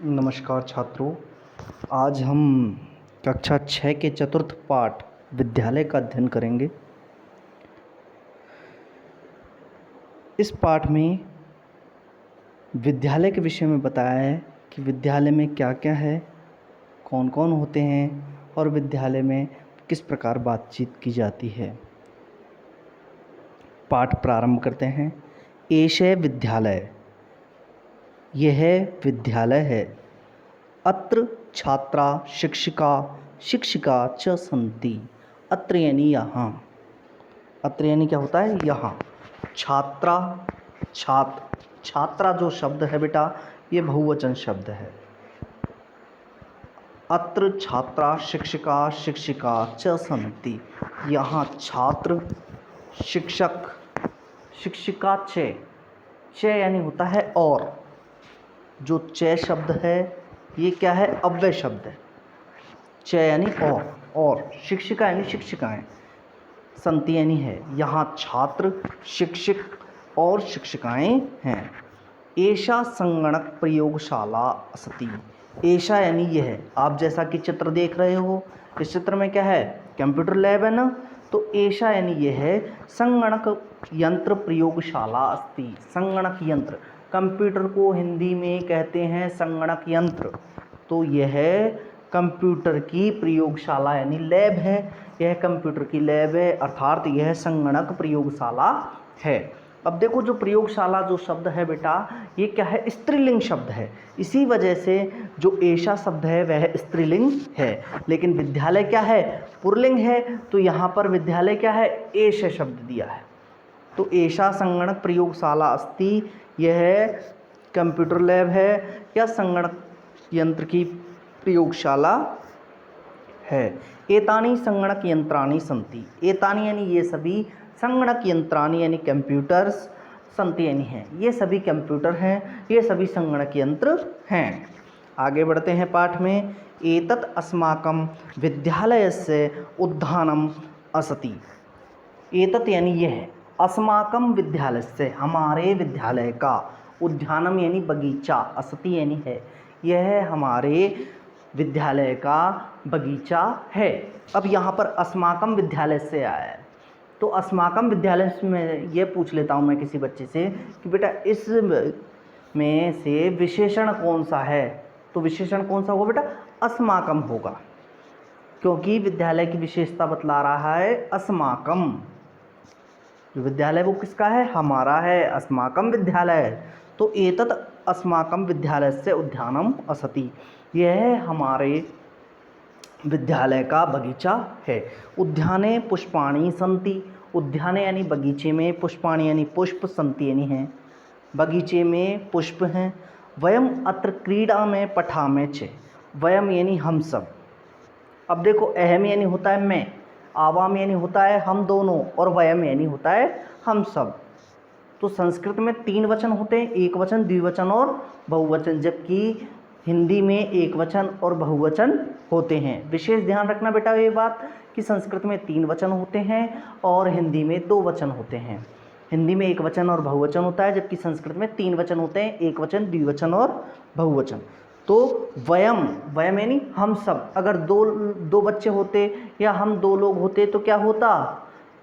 नमस्कार छात्रों। आज हम कक्षा 6 के चतुर्थ पाठ विद्यालय का अध्ययन करेंगे। इस पाठ में विद्यालय के विषय में बताया है कि विद्यालय में क्या क्या है, कौन कौन होते हैं और विद्यालय में किस प्रकार बातचीत की जाती है। पाठ प्रारंभ करते हैं। एषः विद्यालय, यह विद्यालय है। अत्र छात्रा शिक्षिका शिक्षिका च सन्ति। अत्र यानी यहाँ, अत्र यानी क्या होता है यहाँ। छात्रा छात्रा जो शब्द है बेटा ये बहुवचन शब्द है। अत्र छात्रा शिक्षिका शिक्षिका च सन्ति, यहाँ छात्र शिक्षक शिक्षिका च यानी होता है और, जो च शब्द है ये क्या है, अव्यय शब्द है। च यानी और शिक्षिका यानी शिक्षिकाएं, संति यानी है। यहाँ छात्र शिक्षक और शिक्षिकाएं हैं। एषा संगणक प्रयोगशाला अस्ति। एषा यानी यह, आप जैसा कि चित्र देख रहे हो, इस चित्र में क्या है, कंप्यूटर लैब है ना। तो एषा यानी यह है संगणक यंत्र प्रयोगशाला अस्ति। संगणक यंत्र, कंप्यूटर को हिंदी में कहते हैं संगणक यंत्र। तो यह कंप्यूटर की प्रयोगशाला यानी लैब है, यह कंप्यूटर की लैब है, अर्थात यह संगणक प्रयोगशाला है। अब देखो, जो प्रयोगशाला जो शब्द है बेटा ये क्या है, स्त्रीलिंग शब्द है। इसी वजह से जो एषा शब्द है वह स्त्रीलिंग है, लेकिन विद्यालय क्या है, पुल्लिंग है। तो यहाँ पर विद्यालय क्या है, एष शब्द दिया है। तो एषा संगणक प्रयोगशाला अस्ति, यह कंप्यूटर लैब है या संगणक यंत्र की प्रयोगशाला है। एतानि संगणक यंत्राणि सन्ति। एतानि यानी ये सभी, संगणक यंत्राणि यानी कंप्यूटर्स, सन्ति यानी हैं, ये सभी कंप्यूटर हैं, ये सभी संगणक यंत्र हैं। आगे बढ़ते हैं पाठ में। एतत् अस्माकं विद्यालयस्य उद्यानम् अस्ति। एतत् यानी यह, अस्माकं विद्यालयस्य हमारे विद्यालय का, उद्यानम यानी बगीचा, अस्ति यानी है, यह हमारे विद्यालय का बगीचा है। अब यहाँ पर अस्माकम विद्यालय से आया है, तो अस्माकम विद्यालय में ये पूछ लेता हूँ मैं किसी बच्चे से कि बेटा इस में से विशेषण कौन सा है। तो विशेषण कौन सा होगा बेटा, अस्माकम होगा, क्योंकि विद्यालय की विशेषता बतला रहा है अस्माकम। जो विद्यालय वो किसका है, हमारा है, अस्माकम विद्यालय। तो एतत् अस्माकं विद्यालयस्य उद्यानम् अस्ति, यह हमारे विद्यालय का बगीचा है। उद्याने पुष्पाणि सन्ति। उद्याने यानी बगीचे में, पुष्पाणि यानी पुष्प, सन्ति यानी है, बगीचे में पुष्प हैं। वयम अत्र क्रीडामः पठामः च। वयम यानी हम सब। अब देखो, अहम यानी होता है मैं, आवाम यानी होता है हम दोनों, और वयम यानी होता है हम सब। तो संस्कृत में 3 वचन होते हैं, एक वचन, द्विवचन और बहुवचन, जबकि हिंदी में एक वचन और बहुवचन होते हैं। विशेष ध्यान रखना बेटा ये बात कि संस्कृत में 3 वचन होते हैं और हिंदी में 2 वचन होते हैं। हिंदी में एक वचन और बहुवचन होता है, जबकि संस्कृत में 3 वचन होते हैं, एक वचन, द्विवचन और बहुवचन। तो वयम, वयम यानी हम सब। अगर दो बच्चे होते या हम 2 लोग होते तो क्या होता,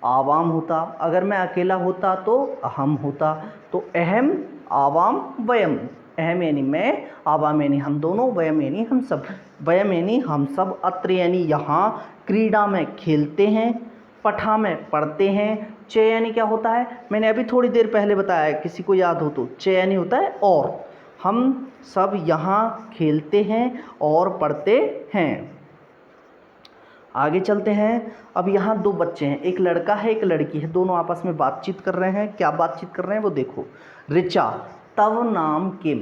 आवाम होता। अगर मैं अकेला होता तो अहम होता। तो अहम, आवाम, वयम। अहम यानी मैं, आवाम यानी हम दोनों, वयम यानी हम सब। वयम यानी हम सब, अत्र यानी यहाँ, क्रीड़ा में खेलते हैं, पठा में पढ़ते हैं, च यानी क्या होता है, मैंने अभी थोड़ी देर पहले बताया है, किसी को याद हो तो, च यानी होता है और। हम सब यहाँ खेलते हैं और पढ़ते हैं। आगे चलते हैं। अब यहाँ 2 बच्चे हैं, एक लड़का है एक लड़की है, दोनों आपस में बातचीत कर रहे हैं। क्या बातचीत कर रहे हैं वो देखो। ऋचा, तव नाम किम।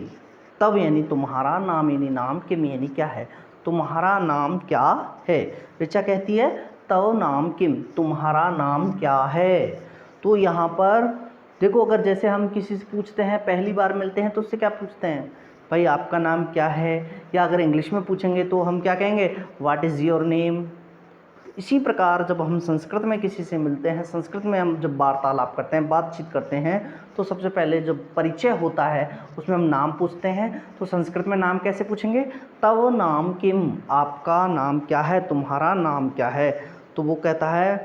तव यानी तुम्हारा, नाम यानी नाम, किम यानी क्या है, तुम्हारा नाम क्या है। ऋचा कहती है तव नाम किम, तुम्हारा नाम क्या है। तो यहाँ पर देखो, अगर जैसे हम किसी से पूछते हैं, पहली बार मिलते हैं तो उससे क्या पूछते हैं, भाई आपका नाम क्या है। या अगर इंग्लिश में पूछेंगे तो हम क्या कहेंगे, व्हाट इज़ योर नेम। इसी प्रकार जब हम संस्कृत में किसी से मिलते हैं, संस्कृत में हम जब वार्तालाप करते हैं, बातचीत करते हैं, तो सबसे पहले जब परिचय होता है उसमें हम नाम पूछते हैं। तो संस्कृत में नाम कैसे पूछेंगे? तव नाम किम, आपका नाम क्या है, तुम्हारा नाम क्या है? तो वो कहता है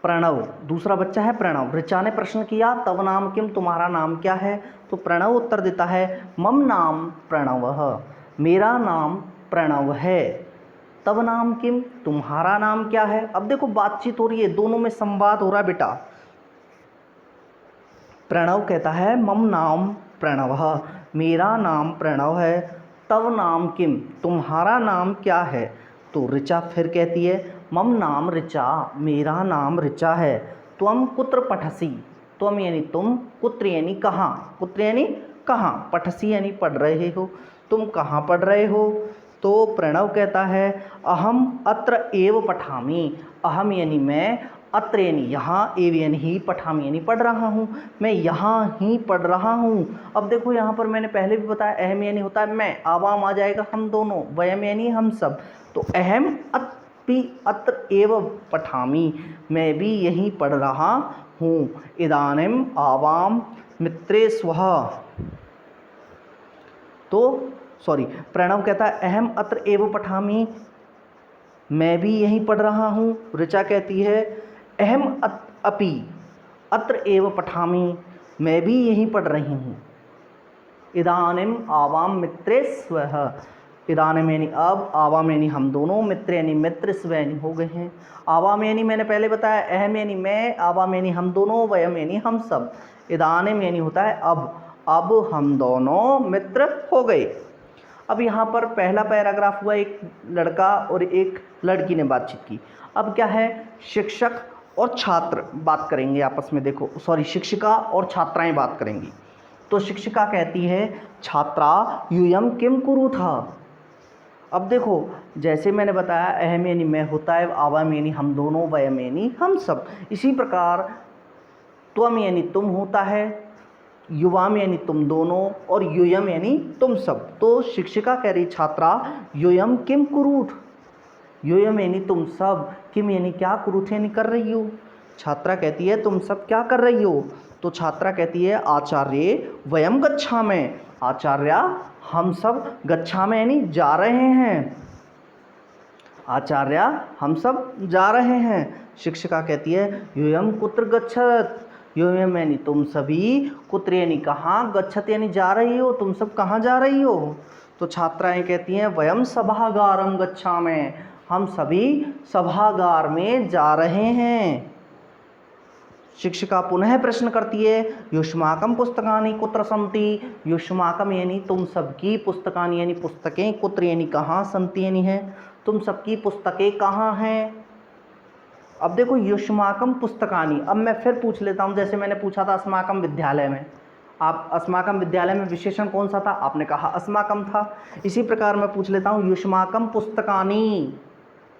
प्रणव, दूसरा बच्चा है प्रणव। ऋचा ने प्रश्न किया तव नाम किम, तुम्हारा नाम क्या है? तो प्रणव उत्तर देता है मम नाम प्रणवः, मेरा नाम प्रणव है। तव नाम किम, तुम्हारा नाम क्या है? अब देखो बातचीत हो रही है, दोनों में संवाद हो रहा है बेटा। प्रणव कहता है मम नाम प्रणवः, मेरा नाम प्रणव है। तव नाम किम, तुम्हारा नाम क्या है? तो ऋचा फिर कहती है मम नाम ऋचा, मेरा नाम ऋचा है। त्वम कुत्र पठसि, त्वम यानी तुम, कुत्र यानी कहाँ, कुत्र यानी कहाँ, पठसी यानी पढ़ रहे हो, तुम कहाँ पढ़ रहे हो? तो प्रणव कहता है अहम अत्र एव पठामि, अहम यानी मैं, अत्र यानी यहाँ, एव यानी ही, पठामि यानी पढ़ रहा हूँ, मैं यहाँ ही पढ़ रहा हूँ। अब देखो यहाँ पर मैंने पहले भी बताया अहम यानी होता है मैं, आवाम आ जाएगा हम दोनों, वयम यानी हम सब। तो अहम अपि अत्र एव पठामि, मैं भी यहीं पढ़ रहा हूँ। इदानीम आवाम मित्रे स्वः, तो सॉरी, प्रणव कहता है अहम अत्र एव पठामि, मैं भी यहीं पढ़ रहा हूँ। ऋचा कहती है अहम अपि अत्र एव पठामि, मैं भी यहीं पढ़ रही हूँ। इदानीम आवाम मित्रे स्वः, इदानीम यानी अब, आवाम यानी हम दोनों, मित्र यानी मित्र, स्व यानी हो गए हैं। आवाम यानी मैंने पहले बताया अहम यानी मैं, आवाम यानी हम दोनों, वयम यानी हम सब। इदानीम यानी होता है अब हम दोनों मित्र हो गए। अब यहाँ पर पहला पैराग्राफ हुआ, एक लड़का और एक लड़की ने बातचीत की। अब क्या है, शिक्षक और छात्र बात करेंगे आपस में। देखो सॉरी, शिक्षिका और छात्राएं बात करेंगी। तो शिक्षिका कहती है छात्रा यूयम किम कुरुथा। अब देखो जैसे मैंने बताया अहम यानी मैं होता है, आवाम यानी हम दोनों, वयम यानी हम सब। इसी प्रकार त्वम यानी तुम होता है, युवाम यानी तुम दोनों, और यूयम यानी तुम सब। तो शिक्षिका कह रही छात्रा यूयम किम कुरुथ, यूयम यानी तुम सब, किम यानी क्या, कुरुथ यानी कर रही हो। छात्रा कहती है तुम सब क्या कर रही हो? तो छात्रा कहती है आचार्य वयम गच्छामि, आचार्य हम सब, गच्छामि यानी जा रहे हैं, आचार्य हम सब जा रहे हैं। शिक्षिका कहती है यूयम कुत्र गच्छत, यूयम यानी तुम सभी, कुत्र यानी कहाँ, गच्छत यानी जा रही हो, तुम सब कहाँ जा रही हो? तो छात्राएं कहती हैं वयम सभागारम गच्छामि, हम सभी सभागार में जा रहे हैं। शिक्षिका पुनः प्रश्न करती है युष्माकम पुस्तकानि कुत्र सन्ति, युष्माकम यानी तुम सबकी, पुस्तकानि यानी पुस्तकें, कुत्र यानी कहाँ, सन्ति यानी है, तुम सबकी पुस्तकें कहाँ हैं? अब देखो युष्माकम पुस्तकानि, अब मैं फिर पूछ लेता हूँ, जैसे मैंने पूछा था अस्माकम विद्यालय में, आप अस्माकम विद्यालय में विशेषण कौन सा था? आपने कहा अस्माकम था। इसी प्रकार मैं पूछ लेता हूँ युष्माकम पुस्तकानि,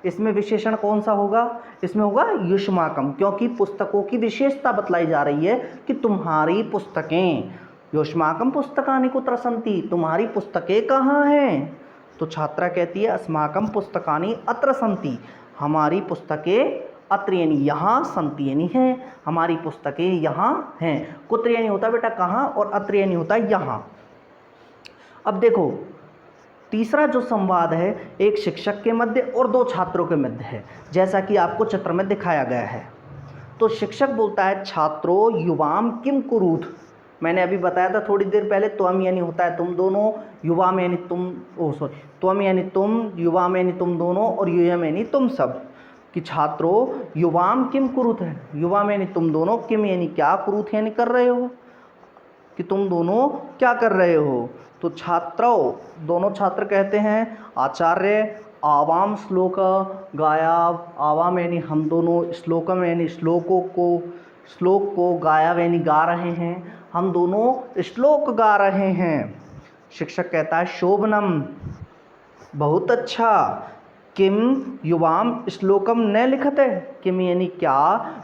इसमें विशेषण कौन सा होगा? इसमें होगा युष्माकम, क्योंकि पुस्तकों की विशेषता बतलाई जा रही है कि तुम्हारी पुस्तकें। युष्माकम पुस्तकानि कुत्र सन्ति, तुम्हारी पुस्तकें कहाँ हैं? तो छात्रा कहती है अस्माकम पुस्तकानि अत्र सन्ति, हमारी पुस्तकें अत्र यानी यहाँ, सन्ति यानी है, हमारी पुस्तकें यहाँ हैं। कुत्र यानी होता है बेटा कहाँ, और अत्र यानी होता है यहाँ। अब देखो तीसरा जो संवाद है एक शिक्षक के मध्य और दो छात्रों के मध्य है, जैसा कि आपको चित्र में दिखाया गया है। तो शिक्षक बोलता है छात्रों युवाम किम कुरुथ, मैंने अभी बताया था थोड़ी देर पहले, त्वम यानी होता है तुम दोनों, युवाम यानी तुम, त्वम यानी तुम, युवाम यानी तुम दोनों, और यूयम यानी तुम सब। कि छात्रों युवाम किम कुरुथ है, युवाम यानी तुम दोनों, किम यानी क्या, कुरुथ यानी कर रहे हो, कि तुम दोनों क्या कर रहे हो? तो छात्रों, दोनों छात्र कहते हैं आचार्य आवाम श्लोक गाया, आवाम यानी हम दोनों, श्लोकम यानी श्लोकों को, श्लोक को, गाया यानी गा रहे हैं, हम दोनों श्लोक गा रहे हैं। शिक्षक कहता है शोभनम, बहुत अच्छा, किम युवाम श्लोकम न लिखते, किम यानी क्या,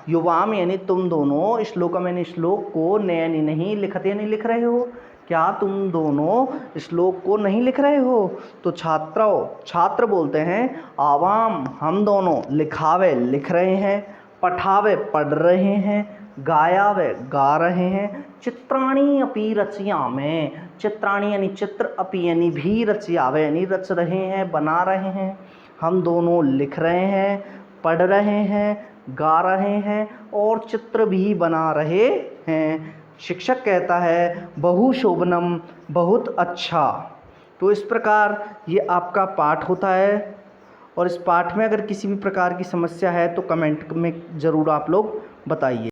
युवाम यानी तुम दोनों, श्लोकम यानी श्लोक को, न यानी नहीं, लिखते यानी लिख रहे हो। क्या तुम दोनों श्लोक को नहीं लिख रहे हो? तो छात्र बोलते हैं आवाम हम दोनों, लिखावे लिख रहे हैं, पठावे पढ़ रहे हैं, गायावे गा रहे हैं, चित्राणी अपि रचयामे, चित्राणी यानी चित्र, अपि यानी भी, रचयावे यानी रच रहे हैं, बना रहे हैं। हम दोनों लिख रहे हैं, पढ़ रहे हैं, गा रहे हैं और चित्र भी बना रहे हैं। शिक्षक कहता है बहु शोभनम, बहुत अच्छा। तो इस प्रकार ये आपका पाठ होता है और इस पाठ में अगर किसी भी प्रकार की समस्या है तो कमेंट में ज़रूर आप लोग बताइए।